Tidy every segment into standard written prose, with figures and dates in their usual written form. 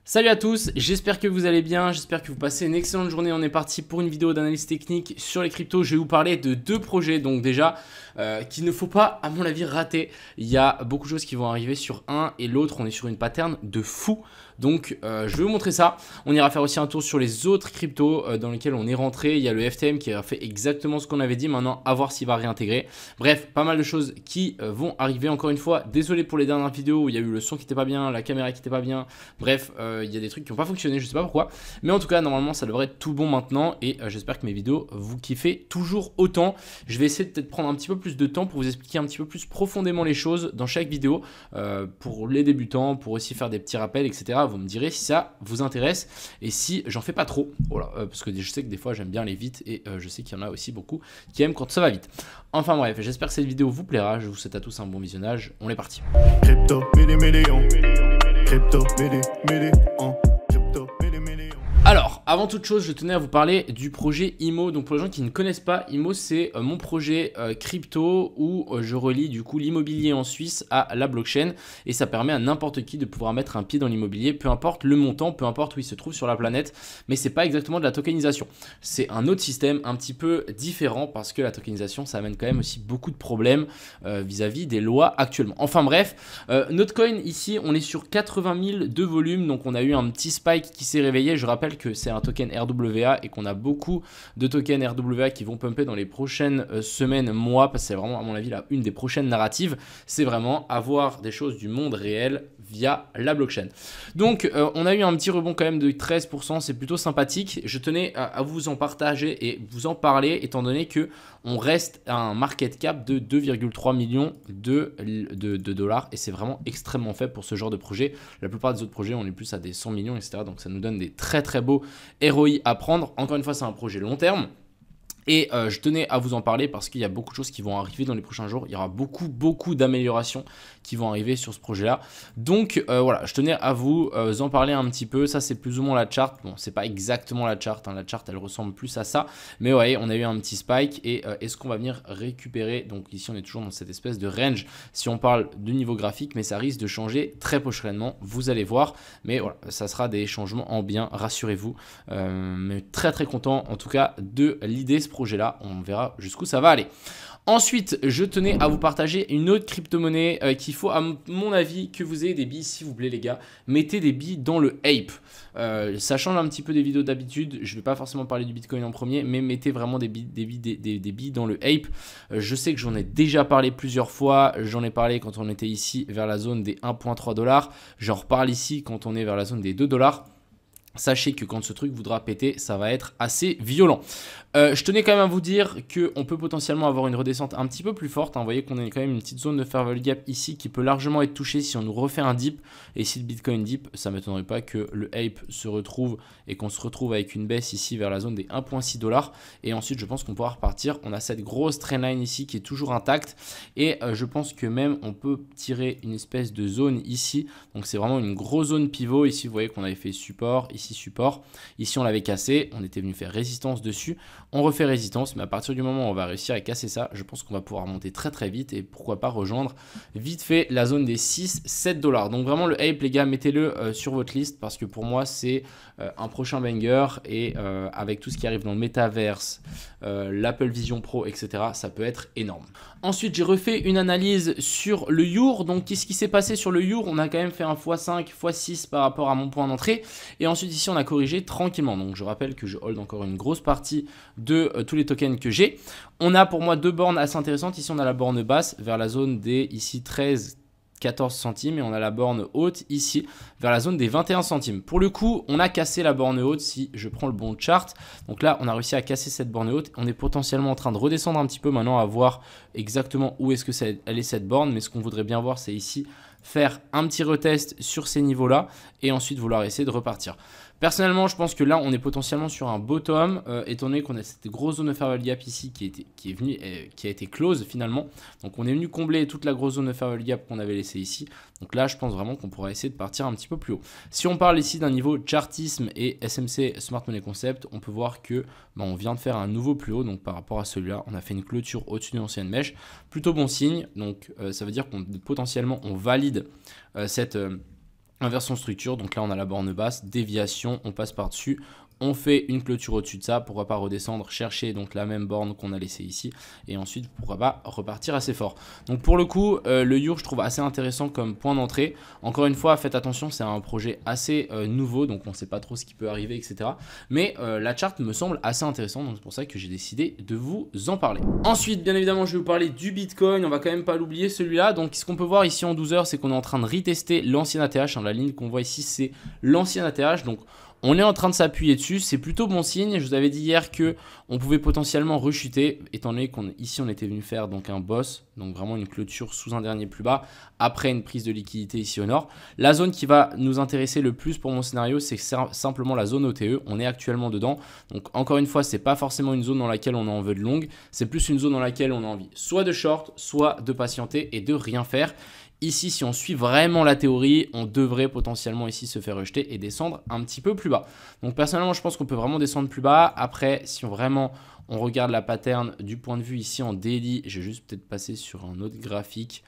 Salut à tous, j'espère que vous allez bien, j'espère que vous passez une excellente journée. On est parti pour une vidéo d'analyse technique sur les cryptos. Je vais vous parler de deux projets, donc déjà, qu'il ne faut pas, à mon avis, rater. Il y a beaucoup de choses qui vont arriver sur un et l'autre, on est sur une pattern de fou. Donc, je vais vous montrer ça. On ira faire aussi un tour sur les autres cryptos dans lesquels on est rentré. Il y a le FTM qui a fait exactement ce qu'on avait dit. Maintenant, à voir s'il va réintégrer. Bref, pas mal de choses qui vont arriver. Encore une fois, désolé pour les dernières vidéos où il y a eu le son qui n'était pas bien, la caméra qui n'était pas bien. Bref, il y a des trucs qui n'ont pas fonctionné, je sais pas pourquoi. Mais en tout cas, normalement, ça devrait être tout bon maintenant. Et j'espère que mes vidéos vous kiffez toujours autant. Je vais essayer de peut-être prendre un petit peu plus de temps pour vous expliquer un petit peu plus profondément les choses dans chaque vidéo. Pour les débutants, pour aussi faire des petits rappels, etc. Vous me direz si ça vous intéresse et si j'en fais pas trop. Voilà, parce que je sais que des fois j'aime bien aller vite et je sais qu'il y en a aussi beaucoup qui aiment quand ça va vite. Enfin bref, j'espère que cette vidéo vous plaira. Je vous souhaite à tous un bon visionnage. On est parti. Crypto, million. Crypto, million. Crypto, million. Alors, avant toute chose, je tenais à vous parler du projet IMO. Donc pour les gens qui ne connaissent pas, IMO c'est mon projet crypto où je relie du coup l'immobilier en Suisse à la blockchain et ça permet à n'importe qui de pouvoir mettre un pied dans l'immobilier, peu importe le montant, peu importe où il se trouve sur la planète, mais c'est pas exactement de la tokenisation. C'est un autre système un petit peu différent parce que la tokenisation ça amène quand même aussi beaucoup de problèmes vis-à-vis des lois actuellement. Enfin bref, notre coin ici on est sur 80 000 de volume, donc on a eu un petit spike qui s'est réveillé. Je rappelle que c'est un token RWA et qu'on a beaucoup de tokens RWA qui vont pumper dans les prochaines semaines, mois, parce que c'est vraiment à mon avis là une des prochaines narratives, c'est vraiment avoir des choses du monde réel via la blockchain. Donc on a eu un petit rebond quand même de 13%, c'est plutôt sympathique. Je tenais à vous en partager et vous en parler étant donné que on reste à un market cap de 2,3 millions de dollars et c'est vraiment extrêmement faible pour ce genre de projet. La plupart des autres projets on est plus à des 100 millions etc. Donc ça nous donne des très beaux ROI à prendre. Encore une fois c'est un projet long terme. Et je tenais à vous en parler parce qu'il y a beaucoup de choses qui vont arriver dans les prochains jours. Il y aura beaucoup d'améliorations qui vont arriver sur ce projet-là. Donc voilà, je tenais à vous en parler un petit peu. Ça, c'est plus ou moins la chart. Bon, c'est pas exactement la chart. Hein. La chart, elle ressemble plus à ça. Mais ouais, on a eu un petit spike. Et est-ce qu'on va venir récupérer? Donc ici, on est toujours dans cette espèce de range si on parle de niveau graphique. Mais ça risque de changer très prochainement. Vous allez voir. Mais voilà, ça sera des changements en bien, rassurez-vous. Mais très content en tout cas de l'idée projet là, on verra jusqu'où ça va aller. Ensuite, je tenais à vous partager une autre crypto-monnaie qu'il faut, à mon avis, que vous ayez des billes, s'il vous plaît, les gars. Mettez des billes dans le Ape. Ça change un petit peu des vidéos d'habitude. Je ne vais pas forcément parler du Bitcoin en premier, mais mettez vraiment des billes dans le Ape. Je sais que j'en ai déjà parlé plusieurs fois. J'en ai parlé quand on était ici vers la zone des 1,3 $. J'en reparle ici quand on est vers la zone des 2 $. Sachez que quand ce truc voudra péter, ça va être assez violent. Je tenais quand même à vous dire qu'on peut potentiellement avoir une redescente un petit peu plus forte. Hein. Vous voyez qu'on a quand même une petite zone de fair value gap ici qui peut largement être touchée si on nous refait un dip. Et si le Bitcoin dip, ça ne m'étonnerait pas que le Ape se retrouve et qu'on se retrouve avec une baisse ici vers la zone des 1,6 $. Et ensuite, je pense qu'on pourra repartir. On a cette grosse trendline ici qui est toujours intacte. Et je pense que même on peut tirer une espèce de zone ici. Donc c'est vraiment une grosse zone pivot. Ici, vous voyez qu'on avait fait support. Ici, support. Ici, on l'avait cassé. On était venu faire résistance dessus. On refait résistance, mais à partir du moment où on va réussir à casser ça, je pense qu'on va pouvoir monter très vite et pourquoi pas rejoindre vite fait la zone des 6-7 $. Donc vraiment le Ape, les gars, mettez-le sur votre liste parce que pour moi, c'est un prochain banger et avec tout ce qui arrive dans le métaverse, l'Apple Vision Pro, etc., ça peut être énorme. Ensuite, j'ai refait une analyse sur le Your. Donc, qu'est-ce qui s'est passé sur le Your? On a quand même fait un x5, x6 par rapport à mon point d'entrée. Et ensuite, ici, on a corrigé tranquillement. Donc, je rappelle que je hold encore une grosse partie de tous les tokens que j'ai. On a pour moi deux bornes assez intéressantes. Ici, on a la borne basse vers la zone des ici 14 centimes et on a la borne haute ici vers la zone des 21 centimes. Pour le coup, on a cassé la borne haute si je prends le bon chart. Donc là, on a réussi à casser cette borne haute. On est potentiellement en train de redescendre un petit peu maintenant à voir exactement où est-ce que elle est cette borne. Mais ce qu'on voudrait bien voir, c'est ici faire un petit retest sur ces niveaux-là et ensuite vouloir essayer de repartir. Personnellement, je pense que là, on est potentiellement sur un bottom, étant donné qu'on a cette grosse zone de fair value gap ici qui a été close finalement. Donc, on est venu combler toute la grosse zone de fair value gap qu'on avait laissée ici. Donc là, je pense vraiment qu'on pourra essayer de partir un petit peu plus haut. Si on parle ici d'un niveau chartisme et SMC Smart Money Concept, on peut voir que on vient de faire un nouveau plus haut. Donc, par rapport à celui-là, on a fait une clôture au-dessus de l'ancienne mèche. Plutôt bon signe. Donc, ça veut dire qu'on potentiellement, on valide cette Inversion structure, donc là on a la borne basse, déviation, on passe par-dessus. On fait une clôture au-dessus de ça, pourquoi pas redescendre, chercher donc la même borne qu'on a laissée ici, et ensuite pourquoi pas repartir assez fort. Donc pour le coup, le Yur je trouve assez intéressant comme point d'entrée. Encore une fois, faites attention, c'est un projet assez nouveau, donc on ne sait pas trop ce qui peut arriver, etc. Mais la charte me semble assez intéressante, donc c'est pour ça que j'ai décidé de vous en parler. Ensuite, bien évidemment, je vais vous parler du Bitcoin, on va quand même pas l'oublier celui-là. Donc ce qu'on peut voir ici en 12 heures, c'est qu'on est en train de retester l'ancien ATH, hein, la ligne qu'on voit ici, c'est l'ancien ATH, donc on est en train de s'appuyer dessus, c'est plutôt bon signe. Je vous avais dit hier que on pouvait potentiellement rechuter, étant donné qu'ici on était venu faire donc un boss, donc vraiment une clôture sous un dernier plus bas, après une prise de liquidité ici au nord. La zone qui va nous intéresser le plus pour mon scénario, c'est simplement la zone OTE. On est actuellement dedans, donc encore une fois, c'est pas forcément une zone dans laquelle on a envie de longue, c'est plus une zone dans laquelle on a envie soit de short, soit de patienter et de rien faire. Ici, si on suit vraiment la théorie, on devrait potentiellement ici se faire rejeter et descendre un petit peu plus bas. Donc personnellement, je pense qu'on peut vraiment descendre plus bas. Après, si on regarde la pattern du point de vue ici en daily, je vais juste peut-être passer sur un autre graphique,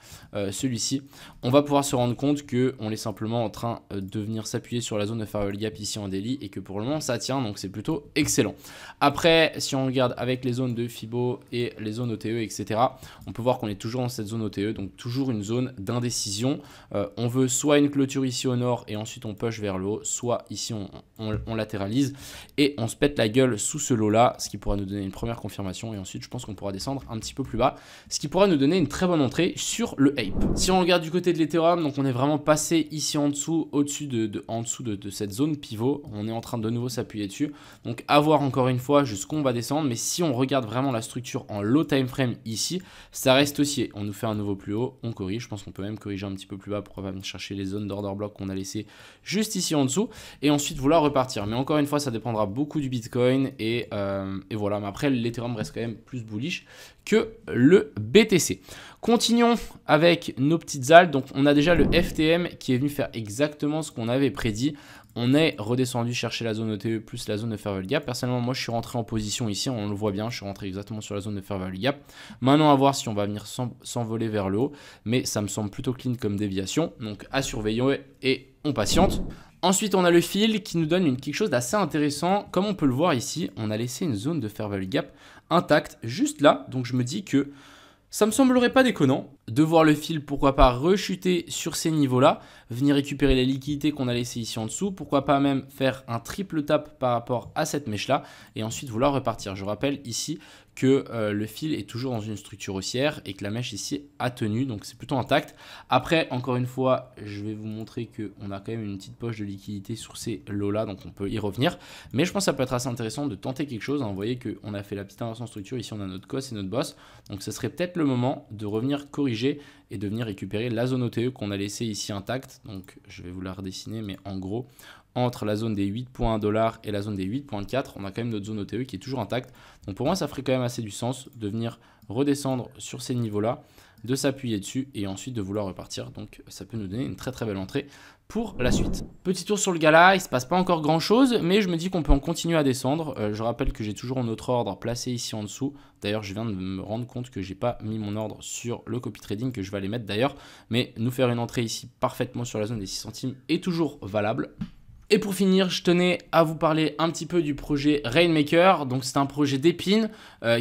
celui-ci. On va pouvoir se rendre compte qu'on est simplement en train de venir s'appuyer sur la zone de Farewell Gap ici en daily et que pour le moment ça tient, donc c'est plutôt excellent. Après, si on regarde avec les zones de Fibo et les zones OTE, etc., on peut voir qu'on est toujours dans cette zone OTE, donc toujours une zone d'indécision. On veut soit une clôture ici au nord et ensuite on push vers le haut, soit ici on latéralise et on se pète la gueule sous ce lot-là, ce qui pourra nous donner une première confirmation et ensuite je pense qu'on pourra descendre un petit peu plus bas, ce qui pourra nous donner une très bonne entrée sur le Ape. Si on regarde du côté de l'Ethereum, donc on est vraiment passé ici en dessous, au-dessus de cette zone pivot, on est en train de nouveau s'appuyer dessus, donc à voir encore une fois jusqu'où on va descendre, mais si on regarde vraiment la structure en low time frame ici, ça reste haussier, on nous fait un nouveau plus haut, on corrige, je pense qu'on peut même corriger un petit peu plus bas pour pas venir chercher les zones d'order block qu'on a laissé juste ici en dessous et ensuite vouloir repartir, mais encore une fois ça dépendra beaucoup du Bitcoin et voilà, mais après l'Ethereum reste quand même plus bullish que le BTC. Continuons avec nos petites alts. Donc on a déjà le FTM qui est venu faire exactement ce qu'on avait prédit. On est redescendu chercher la zone OTE plus la zone de Fair Value Gap. Personnellement, moi, je suis rentré en position ici. On le voit bien, je suis rentré exactement sur la zone de Fair Value Gap. Maintenant, à voir si on va venir s'envoler vers le haut. Mais ça me semble plutôt clean comme déviation. Donc, à surveiller et on patiente. Ensuite, on a le fil qui nous donne quelque chose d'assez intéressant. Comme on peut le voir ici, on a laissé une zone de Fair Value Gap intacte juste là. Donc, je me dis que ça me semblerait pas déconnant de voir le fil, pourquoi pas rechuter sur ces niveaux-là, venir récupérer les liquidités qu'on a laissées ici en dessous, pourquoi pas même faire un triple tap par rapport à cette mèche-là et ensuite vouloir repartir. Je rappelle ici que le fil est toujours dans une structure haussière et que la mèche ici a tenu, donc c'est plutôt intact. Après, encore une fois, je vais vous montrer qu'on a quand même une petite poche de liquidité sur ces lots-là, donc on peut y revenir. Mais je pense que ça peut être assez intéressant de tenter quelque chose. Vous voyez qu'on a fait la petite inversion structure, ici on a notre cos et notre boss, donc ce serait peut-être le moment de revenir corriger et de venir récupérer la zone OTE qu'on a laissée ici intacte. Donc je vais vous la redessiner, mais en gros, entre la zone des 8.1 $ et la zone des 8.4, on a quand même notre zone OTE qui est toujours intacte. Donc pour moi, ça ferait quand même assez du sens de venir redescendre sur ces niveaux-là, de s'appuyer dessus et ensuite de vouloir repartir. Donc ça peut nous donner une très très belle entrée pour la suite. Petit tour sur le gala, il ne se passe pas encore grand chose, mais je me dis qu'on peut en continuer à descendre. Je rappelle que j'ai toujours notre ordre placé ici en dessous. D'ailleurs, je viens de me rendre compte que j'ai pas mis mon ordre sur le copy trading, que je vais aller mettre d'ailleurs. Mais nous faire une entrée ici parfaitement sur la zone des 6 centimes est toujours valable. Et pour finir, je tenais à vous parler un petit peu du projet Rainmaker. Donc c'est un projet d'Epine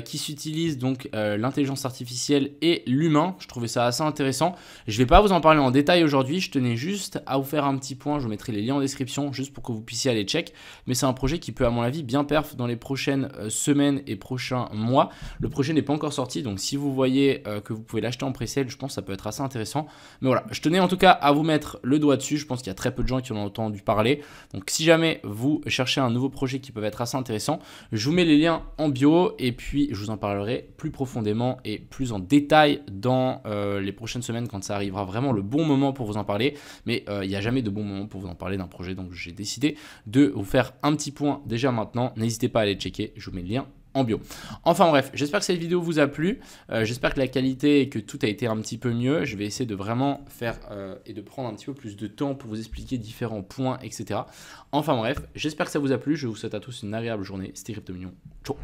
qui s'utilise donc l'intelligence artificielle et l'humain. Je trouvais ça assez intéressant. Je ne vais pas vous en parler en détail aujourd'hui. Je tenais juste à vous faire un petit point. Je vous mettrai les liens en description juste pour que vous puissiez aller check. Mais c'est un projet qui peut à mon avis bien perf dans les prochaines semaines et prochains mois. Le projet n'est pas encore sorti. Donc si vous voyez que vous pouvez l'acheter en pré-sale, je pense que ça peut être assez intéressant. Mais voilà, je tenais en tout cas à vous mettre le doigt dessus. Je pense qu'il y a très peu de gens qui en ont entendu parler. Donc si jamais vous cherchez un nouveau projet qui peut être assez intéressant, je vous mets les liens en bio et puis je vous en parlerai plus profondément et plus en détail dans les prochaines semaines quand ça arrivera vraiment le bon moment pour vous en parler. Mais il n'y a jamais de bon moment pour vous en parler d'un projet, donc j'ai décidé de vous faire un petit point déjà maintenant. N'hésitez pas à aller checker, je vous mets le lien en bio. Enfin bref, j'espère que cette vidéo vous a plu, j'espère que la qualité et que tout a été un petit peu mieux. Je vais essayer de vraiment faire et de prendre un petit peu plus de temps pour vous expliquer différents points, etc. Enfin bref, j'espère que ça vous a plu, je vous souhaite à tous une agréable journée. C'était Crypto Mignon, ciao.